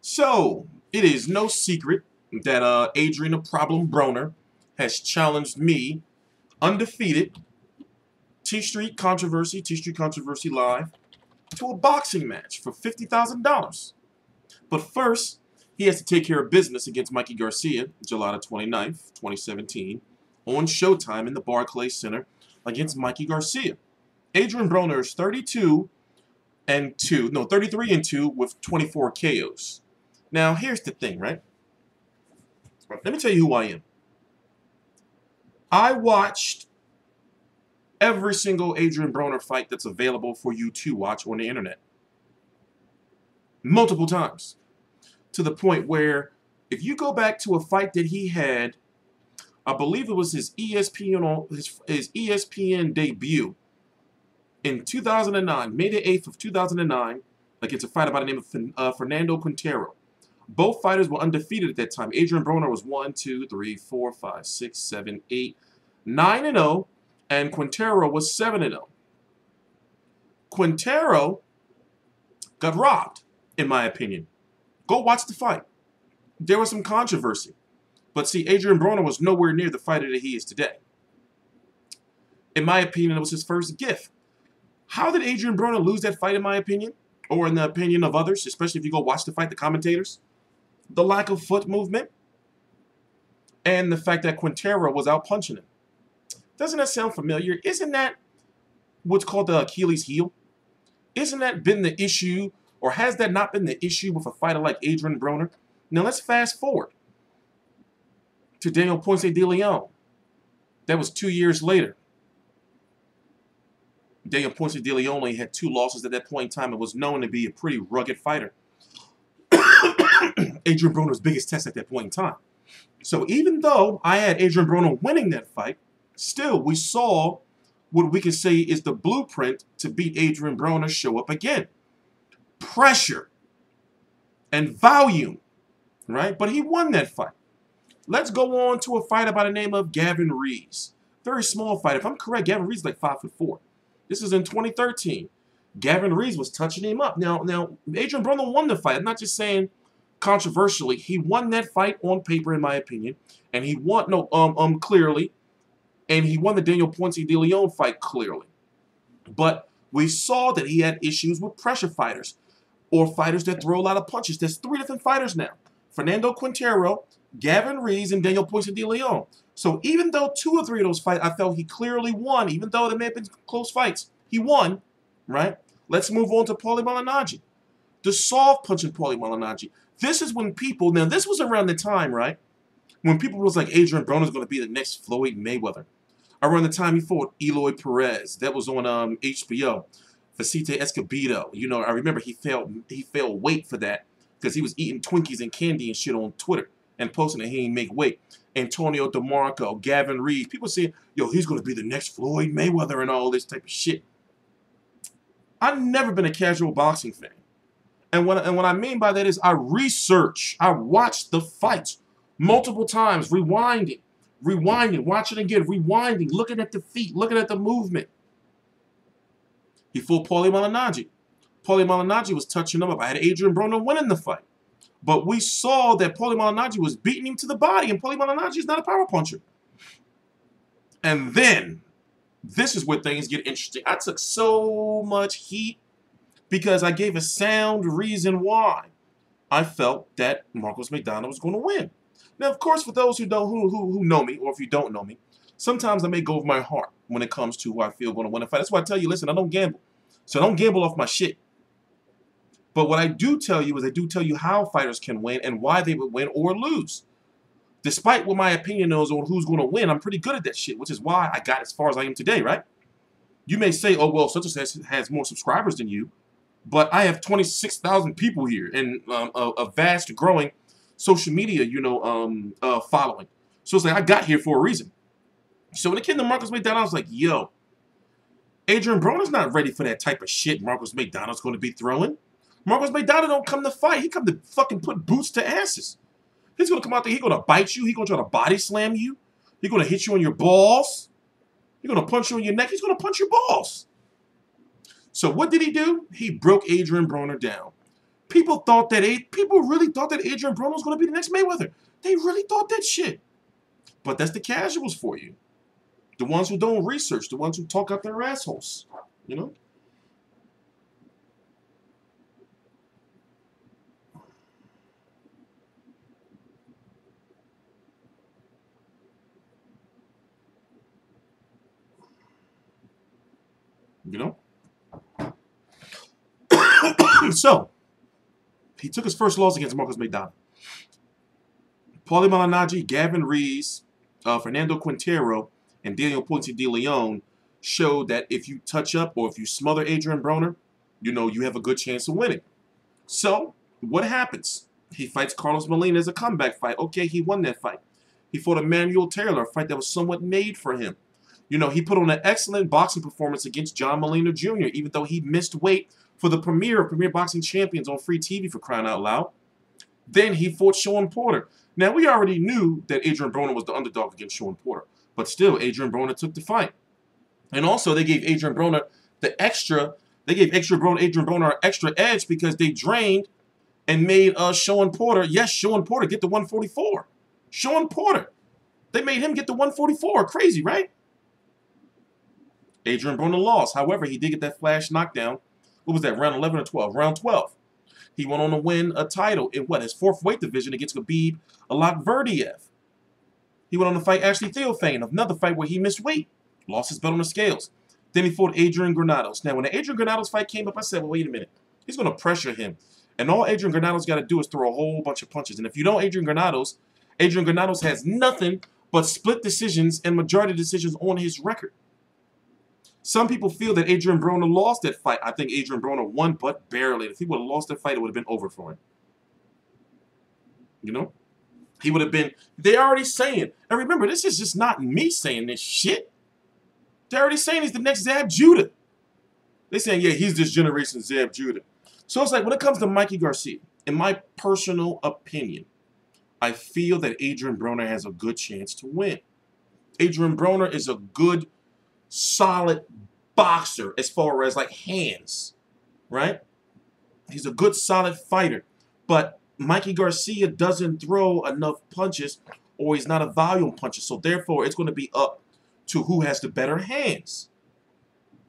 So, it is no secret that Adrien the Problem Broner has challenged me, undefeated, T Street Controversy Live, to a boxing match for $50,000. But first, he has to take care of business against Mikey Garcia, July the 29th, 2017, on Showtime in the Barclays Center against Mikey Garcia. Adrien Broner is 33-2 with 24 KOs. Now, here's the thing, right? Let me tell you who I am. I watched every single Adrien Broner fight that's available for you to watch on the internet. Multiple times. To the point where, if you go back to a fight that he had, I believe it was his ESPN debut in 2009, May the 8th of 2009, against a fighter by the name of Fernando Quintero. Both fighters were undefeated at that time. Adrien Broner was 1, 2, 3, 4, 5, 6, 7, 8, 9-0, and Quintero was 7-0. Quintero got robbed, in my opinion. Go watch the fight. There was some controversy. But see, Adrien Broner was nowhere near the fighter that he is today. In my opinion, it was his first gift. How did Adrien Broner lose that fight, in my opinion? Or in the opinion of others, especially if you go watch the fight, the commentators? The lack of foot movement. And the fact that Quintero was out punching him. Doesn't that sound familiar? Isn't that what's called the Achilles heel? Isn't that been the issue, or has that not been the issue with a fighter like Adrien Broner? Now let's fast forward to Daniel Ponce de Leon. That was 2 years later. Daniel Ponce de Leon had 2 losses at that point in time and was known to be a pretty rugged fighter. Adrien Broner's biggest test at that point in time. So even though I had Adrien Broner winning that fight, still we saw what we can say is the blueprint to beat Adrien Broner show up again. Pressure and volume, right? But he won that fight. Let's go on to a fighter by the name of Gavin Rees. Very small fighter. If I'm correct, Gavin Rees is like 5'4". This is in 2013. Gavin Rees was touching him up. Now, Adrien Broner won the fight. I'm not just saying controversially. He won that fight on paper, in my opinion, and he won clearly, and he won the Daniel Ponce de Leon fight clearly. But we saw that he had issues with pressure fighters, or fighters that throw a lot of punches. There's 3 different fighters now: Fernando Quintero, Gavin Rees, and Daniel Ponce de Leon. So even though 2 or 3 of those fights I felt he clearly won, even though there may have been close fights, he won, right? Let's move on to Paulie Malignaggi. The soft punching Paulie Malignaggi. This is when people, now this was around the time, right, when people was like, Adrien Broner is going to be the next Floyd Mayweather. Around the time he fought Eloy Perez. That was on HBO. Vicente Escobedo. You know, I remember he fell weight for that because he was eating Twinkies and candy and shit on Twitter and posting that he ain't make weight. Antonio DeMarco, Gavin Rees. People saying, yo, he's going to be the next Floyd Mayweather and all this type of shit. I've never been a casual boxing fan. And what I mean by that is I research. I watch the fights multiple times, rewinding, watching again, rewinding, looking at the feet, looking at the movement. He fought Paulie Malignaggi. Paulie Malignaggi was touching him up. I had Adrien Broner winning the fight. But we saw that Paulie Malignaggi was beating him to the body, and Paulie Malignaggi is not a power puncher. And then, this is where things get interesting. I took so much heat because I gave a sound reason why I felt that Marcos McDonald was going to win. Now, of course, for those who know me, or if you don't know me, sometimes I may go over my heart when it comes to who I feel going to win a fight. That's why I tell you, listen, I don't gamble. So don't gamble off my shit. But what I do tell you is I do tell you how fighters can win and why they would win or lose. Despite what my opinion is on who's going to win, I'm pretty good at that shit, which is why I got as far as I am today, right? You may say, oh, well, such and such has more subscribers than you, but I have 26,000 people here and a vast growing social media, following. So it's like I got here for a reason. So when it came to Marcos McDonald, I was like, yo, Adrien Broner's not ready for that type of shit Marcos McDonald's going to be throwing. Marcos McDonald don't come to fight. He come to fucking put boots to asses. He's going to come out there. He's going to bite you. He's going to try to body slam you. He's going to hit you on your balls. He's going to punch you on your neck. He's going to punch your balls. So what did he do? He broke Adrien Broner down. People thought that people really thought that Adrien Broner was going to be the next Mayweather. They really thought that shit. But that's the casuals for you. The ones who don't research, the ones who talk out their assholes, you know? You know? So, he took his first loss against Marcos McDonald. Paulie Malignaggi, Gavin Rees, Fernando Quintero, and Daniel Ponce de Leon showed that if you touch up or if you smother Adrien Broner, you know you have a good chance of winning. So, what happens? He fights Carlos Molina as a comeback fight. Okay, he won that fight. He fought Emmanuel Taylor, a fight that was somewhat made for him. You know, he put on an excellent boxing performance against John Molina Jr., even though he missed weight for the premiere of Premier Boxing Champions on free TV, for crying out loud. Then he fought Sean Porter. Now, we already knew that Adrien Broner was the underdog against Sean Porter. But still, Adrien Broner took the fight. And also, they gave Adrien Broner Adrien Broner an extra edge because they drained and made Sean Porter, yes, Sean Porter, get the 144. Sean Porter. They made him get the 144. Crazy, right? Adrien Broner lost. However, he did get that flash knockdown. What was that, round 11 or 12? Round 12. He went on to win a title in what, his fourth weight division against Khabib Alakverdiev. He went on to fight Ashley Theophane, another fight where he missed weight. Lost his belt on the scales. Then he fought Adrian Granados. Now, when the Adrian Granados fight came up, I said, well, wait a minute. He's going to pressure him. And all Adrian Granados got to do is throw a whole bunch of punches. And if you know Adrian Granados has nothing but split decisions and majority decisions on his record. Some people feel that Adrien Broner lost that fight. I think Adrien Broner won, but barely. If he would have lost that fight, it would have been over for him. You know? He would have been... They're already saying... And remember, this is just not me saying this shit. They're already saying he's the next Zab Judah. They're saying, yeah, he's this generation's Zab Judah. So it's like, when it comes to Mikey Garcia, in my personal opinion, I feel that Adrien Broner has a good chance to win. Adrien Broner is a good, solid boxer as far as, like, hands, right? He's a good, solid fighter. But Mikey Garcia doesn't throw enough punches, or he's not a volume puncher. So, therefore, it's going to be up to who has the better hands.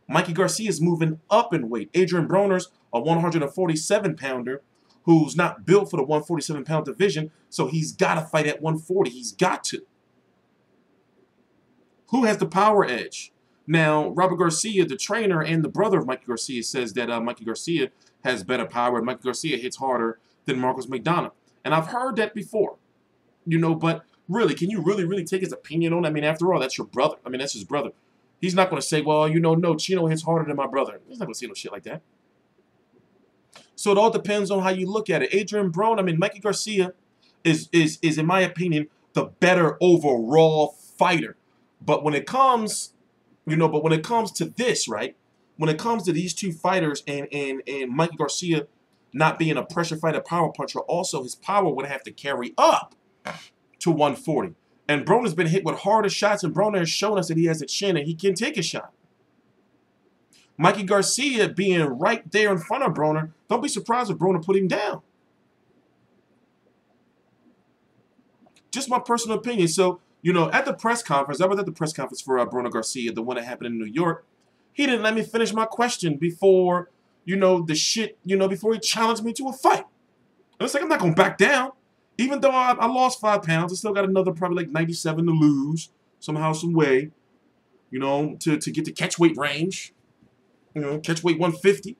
Mikey Garcia is moving up in weight. Adrien Broner's a 147-pounder who's not built for the 147-pound division, so he's got to fight at 140. He's got to. Who has the power edge? Now, Robert Garcia, the trainer and the brother of Mikey Garcia, says that Mikey Garcia has better power. Mikey Garcia hits harder than Marcos McDonald. And I've heard that before. You know, but really, can you really take his opinion on it? I mean, after all, that's your brother. I mean, that's his brother. He's not going to say, well, you know, no, Chino hits harder than my brother. He's not going to say no shit like that. So it all depends on how you look at it. Adrien Broner, I mean, Mikey Garcia is in my opinion, the better overall fighter. But when it comes, you know, to this, right? When it comes to these two fighters and Mikey Garcia not being a pressure fighter, power puncher, also his power would have to carry up to 140. And Broner's been hit with harder shots, and Broner has shown us that he has a chin and he can take a shot. Mikey Garcia being right there in front of Broner, don't be surprised if Broner put him down. Just my personal opinion. So, you know, at the press conference, I was at the press conference for Broner Garcia, the one that happened in New York. He didn't let me finish my question before, you know, before he challenged me to a fight. And it's like, I'm not going to back down. Even though I lost 5 pounds, I still got another probably like 97 to lose somehow, some way, you know, to get the catch weight range, you know, catch weight 150,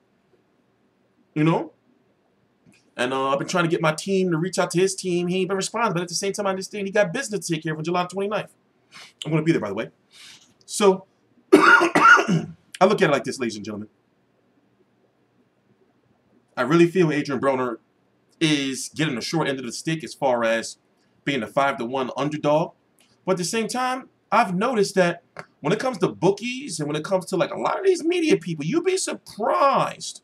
you know. And I've been trying to get my team to reach out to his team. He ain't been responding, but at the same time, I understand he got business to take care of on July 29th. I'm going to be there, by the way. So, I look at it like this, ladies and gentlemen. I really feel Adrien Broner is getting the short end of the stick as far as being a 5-1 underdog. But at the same time, I've noticed that when it comes to bookies and when it comes to like a lot of these media people, you'd be surprised.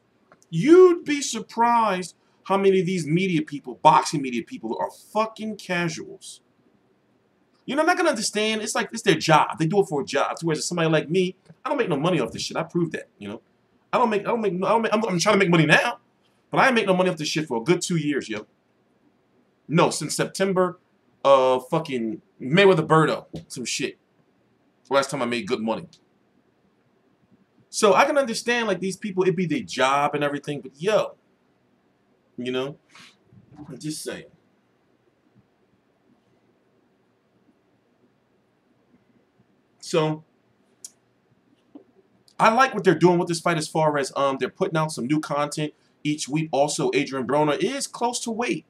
You'd be surprised how many of these media people, boxing media people, are fucking casuals. You know, I'm not going to understand. It's like, it's their job. They do it for a job. Whereas somebody like me, I don't make no money off this shit. I proved that, you know. I'm trying to make money now. But I ain't make no money off this shit for a good 2 years, yo. No, since September of fucking Mayweather Birdo. Some shit. Last time I made good money. So I can understand, like, these people, it be their job and everything, but yo, you know, I'm just saying. So I like what they're doing with this fight as far as they're putting out some new content each week. Also, Adrien Broner is close to weight.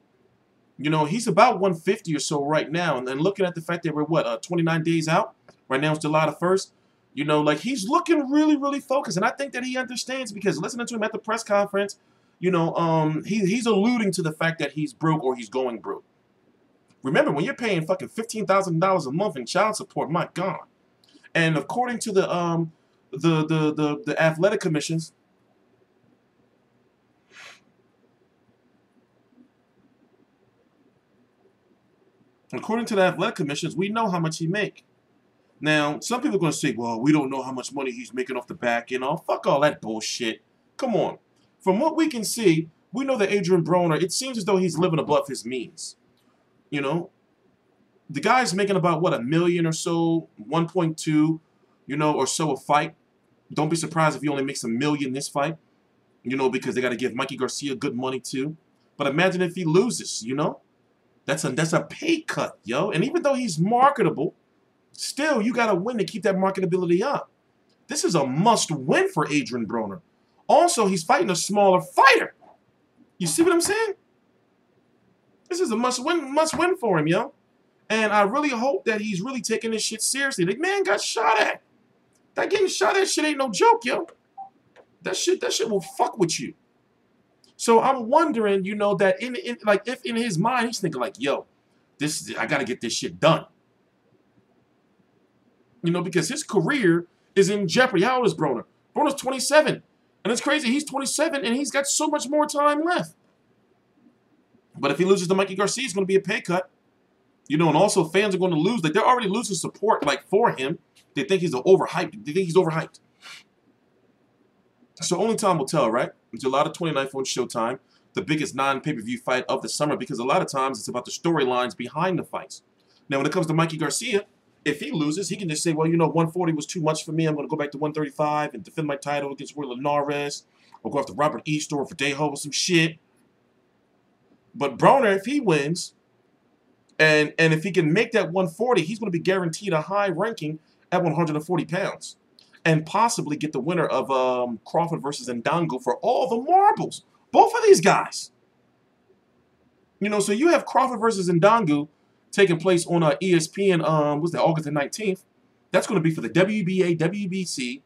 You know, he's about 150 or so right now. And then looking at the fact that we're, what, 29 days out? Right now it's July the 1st. You know, like, he's looking really, really focused. And I think that he understands, because listening to him at the press conference, you know, he's alluding to the fact that he's broke or he's going broke. Remember, when you're paying fucking $15,000 a month in child support, my God. And according to the athletic commissions, we know how much he make. Now, some people are going to say, well, we don't know how much money he's making off the back end. Oh, fuck all that bullshit. Come on. From what we can see, we know that Adrien Broner, it seems as though he's living above his means. You know, the guy's making about, what, $1 million or so, 1.2, you know, or so a fight. Don't be surprised if he only makes $1 million this fight, you know, because they got to give Mikey Garcia good money too. But imagine if he loses, you know. That's a pay cut, yo. And even though he's marketable, still, you got to win to keep that marketability up. This is a must-win for Adrien Broner. Also, he's fighting a smaller fighter. You see what I'm saying? This is a must-win for him, yo. And I really hope that he's really taking this shit seriously. The man got shot at. That getting shot at shit ain't no joke, yo. That shit will fuck with you. So I'm wondering, you know, that like, if in his mind he's thinking like, yo, I got to get this shit done. You know, because his career is in jeopardy. How old is Broner? Broner's 27. And it's crazy. He's 27 and he's got so much more time left. But if he loses to Mikey Garcia, it's going to be a pay cut. You know, and also fans are going to lose. Like, they're already losing support, like, for him. They think he's overhyped. They think he's overhyped. So only time will tell, right? July the 29th on Showtime, the biggest non-pay-per-view fight of the summer, because a lot of times it's about the storylines behind the fights. Now, when it comes to Mikey Garcia, if he loses, he can just say, well, you know, 140 was too much for me. I'm going to go back to 135 and defend my title against Will Linares, or go after Robert Easter or Verdejo or some shit. But Broner, if he wins, and if he can make that 140, he's going to be guaranteed a high ranking at 140 pounds. And possibly get the winner of Crawford versus Ndango for all the marbles. Both of these guys. You know, so you have Crawford versus Ndango taking place on ESPN, what's that, August the 19th. That's going to be for the WBA, WBC,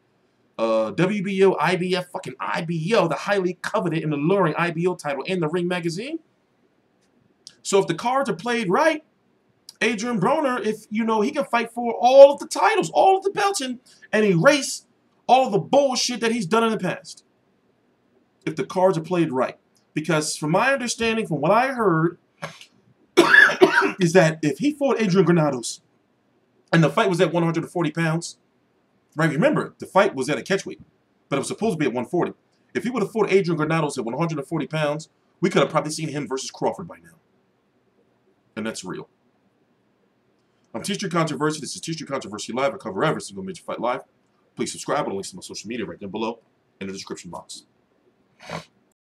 WBO, IBF, fucking IBO, the highly coveted and alluring IBO title in the Ring magazine. So if the cards are played right, Adrien Broner, if, you know, he can fight for all of the titles, all of the belts, and erase all of the bullshit that he's done in the past. If the cards are played right. Because from my understanding, from what I heard, is that if he fought Adrian Granados, and the fight was at 140 pounds, right? Remember, the fight was at a catchweight, but it was supposed to be at 140. If he would have fought Adrian Granados at 140 pounds, we could have probably seen him versus Crawford by now. And that's real. I'm T-Street Controversy. This is T-Street Controversy Live. I cover every single major fight live. Please subscribe. I'll link to my social media right down below in the description box.